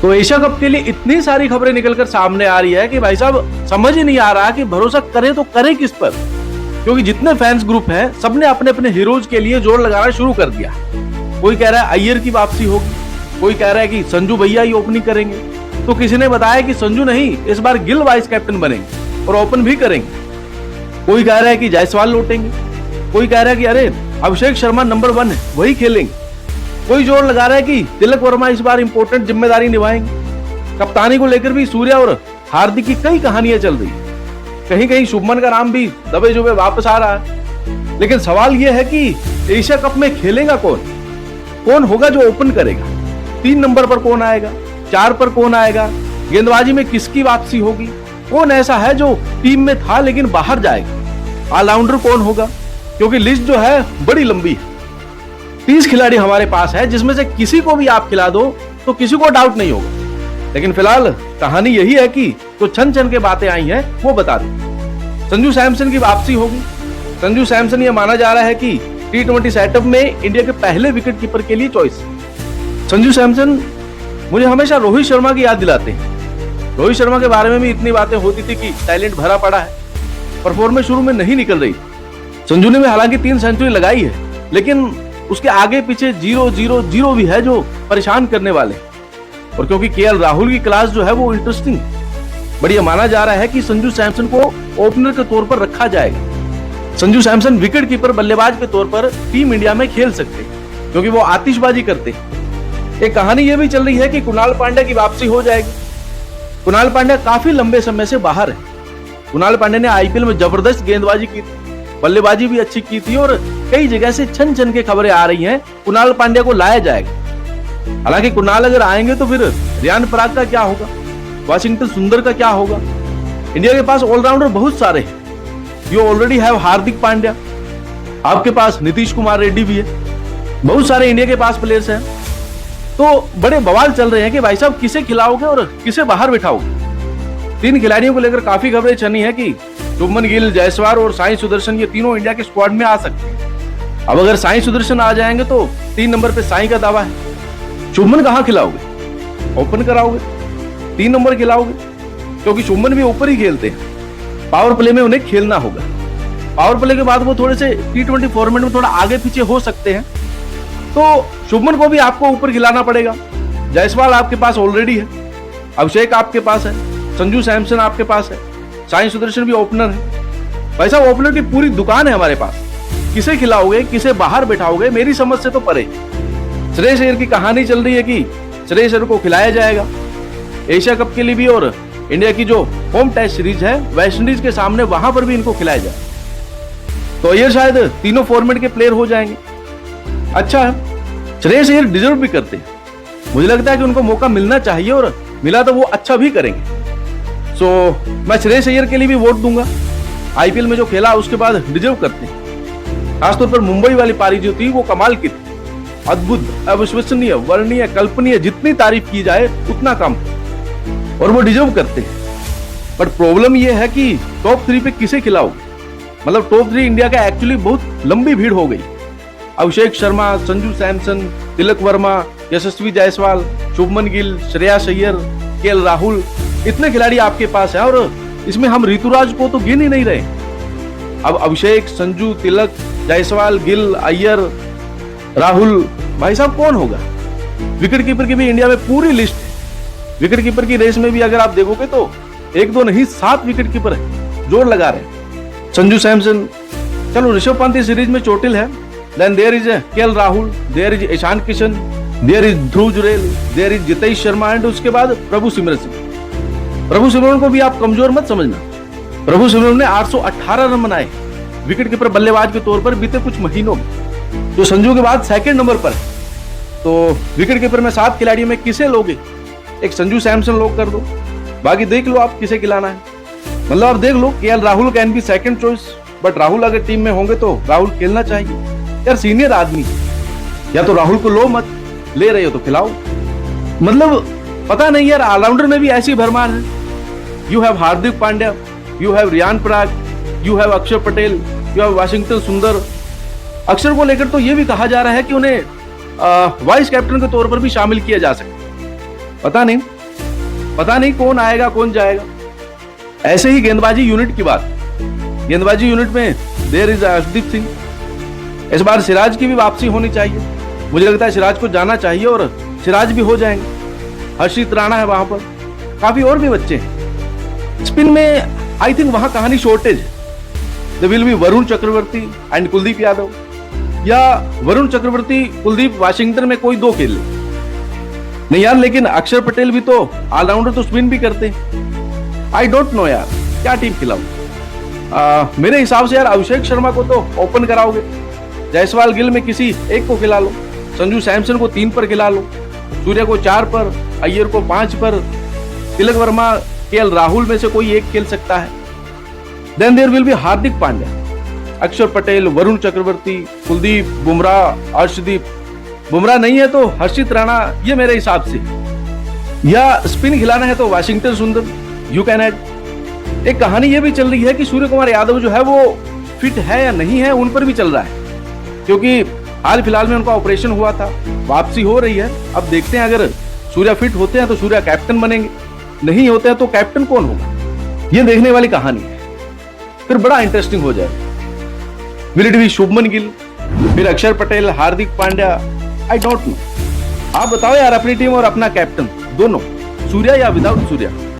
तो Asia cup के लिए इतनी सारी खबरें निकलकर सामने आ रही है कि भाई साहब समझ ही नहीं आ रहा कि भरोसा करें तो करें किस पर, क्योंकि जितने फैंस ग्रुप हैं सबने अपने अपने हीरोज के लिए जोर लगाना शुरू कर दिया। कोई कह रहा है अय्यर की वापसी होगी, कोई कह रहा है कि संजू भैया ही ओपनिंग करेंगे, तो किसी ने बताया कि संजू नहीं, इस बार गिल वाइस कैप्टन बनेंगे और ओपन भी करेंगे। कोई कह रहा है कि जायसवाल लौटेंगे, कोई कह रहा है कि अरे अभिषेक शर्मा नंबर 1 है वही खेलेंगे, कोई जोर लगा रहा है कि तिलक वर्मा इस बार इंपॉर्टेंट जिम्मेदारी निभाएंगे। कप्तानी को लेकर भी सूर्या और हार्दिक की कई कहानियां चल रही है, कहीं कहीं शुभमन का नाम भी दबे जुबे वापस आ रहा है। लेकिन सवाल यह है कि एशिया कप में खेलेगा कौन, कौन होगा जो ओपन करेगा, 3 नंबर पर कौन आएगा, 4 पर कौन आएगा, गेंदबाजी में किसकी वापसी होगी, कौन ऐसा है जो टीम में था लेकिन बाहर जाएगा, ऑलराउंडर कौन होगा, क्योंकि लिस्ट जो है बड़ी लंबी है। 30 खिलाड़ी हमारे पास है, जिसमें से किसी को भी आप खिला दो तो किसी को डाउट नहीं होगा। लेकिन फिलहाल कहानी यही है कि जो छन छन के बातें आई हैं वो बता दें। संजू सैमसन की वापसी होगी। संजू सैमसन ये माना जा रहा है कि T20 सेटअप में इंडिया के पहले विकेट कीपर के लिए चॉइस। संजू सैमसन मुझे हमेशा रोहित शर्मा की याद दिलाते हैं। रोहित शर्मा के बारे में भी इतनी बातें होती थी कि टैलेंट भरा पड़ा है, परफॉर्मेंस शुरू में नहीं निकल रही। संजू ने भी हालांकि 3 सेंचुरी लगाई है, लेकिन उसके आगे पीछे 0-0-0 भी है जो परेशान करने वाले। और क्योंकि केएल राहुल की क्लास जो है वो इंटरेस्टिंग, बढ़िया माना जा रहा है कि संजू सैमसन को ओपनर के तौर पर रखा जाएगा। संजू सैमसन विकेट कीपर बल्लेबाज के तौर पर टीम इंडिया में खेल सकते हैं, क्योंकि वो आतिशबाजी करते हैं। एक कहानी ये भी चल रही है कि कुणाल पांड्या की वापसी हो जाएगी। कुणाल पांड्या काफी लंबे समय से बाहर है। कुणाल पांड्या ने आईपीएल में जबरदस्त गेंदबाजी की थी, बल्लेबाजी भी अच्छी की थी, और कई जगह से छन छन के खबरें आ रही हैं कुणाल पांड्या को लाया जाएगा। हालांकि कुणाल अगर आएंगे तो फिर रियान पराग का क्या होगा, वाशिंगटन सुंदर का क्या होगा। इंडिया के पास ऑलराउंडर बहुत सारे हैं। You already have Hardik Pandya, आपके पास नीतीश कुमार रेड्डी भी है, बहुत सारे इंडिया के पास प्लेयर्स हैं। तो बड़े बवाल चल रहे हैं कि भाई साहब किसे खिलाओगे और किसे बाहर बिठाओगे। 3 खिलाड़ियों को लेकर काफी खबरें चली है कि शुभमन गिल, जायसवाल और साई सुदर्शन ये तीनों इंडिया के स्क्वाड में आ सकते हैं। अब अगर साई सुदर्शन आ जाएंगे तो 3 नंबर पे साई का दावा है। शुभमन कहां खिलाओगे, ओपन कराओगे, 3 नंबर खिलाओगे, क्योंकि शुभमन भी ऊपर ही खेलते हैं। पावर प्ले में उन्हें खेलना होगा। पावर प्ले के बाद वो थोड़े से T20 फॉर्मेट में थोड़ा आगे पीछे हो सकते हैं, तो शुभमन को भी आपको ऊपर खिलाना पड़ेगा। जायसवाल आपके पास ऑलरेडी है, अभिषेक आपके पास है, संजू सैमसन आपके पास है, साई सुदर्शन भी ओपनर है। भाई साहब ओपनर की पूरी दुकान है हमारे पास। किसे खिलाओगे, किसे बाहर बैठाओगे, मेरी समझ से तो परे। श्रेयस अय्यर की कहानी चल रही है कि श्रेयस अय्यर को खिलाया जाएगा एशिया कप के लिए भी, और इंडिया की जो होम टेस्ट सीरीज है वेस्ट इंडीज के सामने, वहां पर भी इनको खिलाया जाए। तो अय्यर शायद तीनों फॉर्मेट के प्लेयर हो जाएंगे। अच्छा है, श्रेयस अय्यर डिजर्व भी करते हैं। मुझे लगता है कि उनको मौका मिलना चाहिए, और मिला तो वो अच्छा भी करेंगे। सो मैं श्रेयस अय्यर के लिए भी वोट दूंगा। आईपीएल में जो खेला उसके बाद डिजर्व करते हैं। खासतौर पर मुंबई वाली पारी जो थी वो कमाल की थी, अद्भुत, अविश्वसनीय, वर्णनीय, कल्पनीय, जितनी तारीफ की जाए उतना कम, और वो डिजर्व करते हैं। बट प्रॉब्लम ये है कि टॉप 3 पे किसे खिलाओ। मतलब टॉप 3 इंडिया का एक्चुअली बहुत लंबी भीड़ हो गई। अभिषेक शर्मा, संजू सैमसन, तिलक वर्मा, यशस्वी जायसवाल, शुभमन गिल, श्रेयस अय्यर, केएल राहुल, इतने खिलाड़ी आपके पास है, और इसमें हम ऋतुराज को तो गिन ही नहीं रहे। अब अभिषेक, संजू, तिलक, जायसवाल, गिल, अय्यर, राहुल, भाई साहब कौन होगा। विकेट कीपर की भी इंडिया में पूरी लिस्ट है। विकेट कीपर की रेस में भी अगर आप देखोगे तो 1-2 नहीं 7 विकेट कीपर है, जोर लगा रहे हैं। संजू सैमसन, चलो ऋषभ पंत इस सीरीज में चोटिल है, then there is KL Rahul, there is Ishan Kishan, there is Dhruv Jurel, there is Jitesh Sharma, and उसके बाद प्रभु सिमरन सिंह। प्रभु सिमरन को भी आप कमजोर मत समझना। प्रभु सिमरन ने 818 रन बनाए विकेट कीपर बल्लेबाज के तौर पर बीते कुछ महीनों में, जो संजू के बाद 2nd नंबर पर है। तो विकेट कीपर में 7 खिलाड़ियों में किसे लोगे, एक संजू सैमसन लोग कर दो, बाकी देख लो आप किसे खिलाना है। मतलब आप देख लो, KL Rahul can be 2nd choice, but Rahul अगर टीम में होंगे तो राहुल खेलना चाहिए यार, सीनियर आदमी। या तो राहुल को लो मत, ले रहे हो तो खिलाओ। मतलब पता नहीं यार, ऑलराउंडर में भी ऐसी भरमार है। You have Hardik Pandya, you have Riyan Parag, you have Axar Patel, you have Washington सुंदर। अक्षर को लेकर तो ये भी कहा जा रहा है कि उन्हें वाइस कैप्टन के तौर पर भी शामिल किया जा सकता है। पता नहीं कौन आएगा कौन जाएगा। ऐसे ही गेंदबाजी यूनिट की बात, गेंदबाजी यूनिट में देयर इज अर्शदीप सिंह। इस बार सिराज की भी वापसी होनी चाहिए। मुझे लगता है सिराज को जाना चाहिए और सिराज भी हो जाएंगे। हर्षित राणा है वहां पर, काफी और भी बच्चे हैं। स्पिन में आई थिंक वहां कहानी शॉर्टेज है। They will be Varun Chakravarthy and Kuldeep Yadav, या वरुण चक्रवर्ती कुलदीप वाशिंगटन में कोई दो खेल ले। नहीं यार, लेकिन अक्षर पटेल भी तो ऑलराउंडर, तो स्पिन भी करते हैं। आई डोंट नो यार क्या टीम खिलाऊं। मेरे हिसाब से यार अभिषेक शर्मा को तो ओपन कराओगे, जायसवाल गिल में किसी एक को खिला लो, संजू सैमसन को 3 पर खिला लो, सूर्य को 4 पर, अय्यर को 5 पर, तिलक वर्मा, केएल राहुल में से कोई एक खेल सकता है। Then there will be Hardik Pandya, अक्षर पटेल, वरुण चक्रवर्ती, कुलदीप, बुमराह, अर्शदीप। बुमराह नहीं है तो हर्षित राणा, ये मेरे हिसाब से। या स्पिन खिलाना है तो वाशिंगटन सुंदर, यू कैन ऐड। एक कहानी ये भी चल रही है कि सूर्य कुमार यादव जो है वो फिट है या नहीं है, उन पर भी चल रहा है, क्योंकि हाल फिलहाल में उनका ऑपरेशन हुआ था, वापसी हो रही है। अब देखते हैं, अगर सूर्य फिट होते हैं तो सूर्य कैप्टन बनेंगे, नहीं होते हैं तो कैप्टन कौन होगा, ये देखने वाली कहानी है। फिर बड़ा इंटरेस्टिंग हो जाएगा। Will it be Shubman Gill, फिर अक्षर Patel, Hardik Pandya, I don't know. आप बताओ यार अपनी टीम और अपना कैप्टन दोनों, सूर्या या विदाउट सूर्या।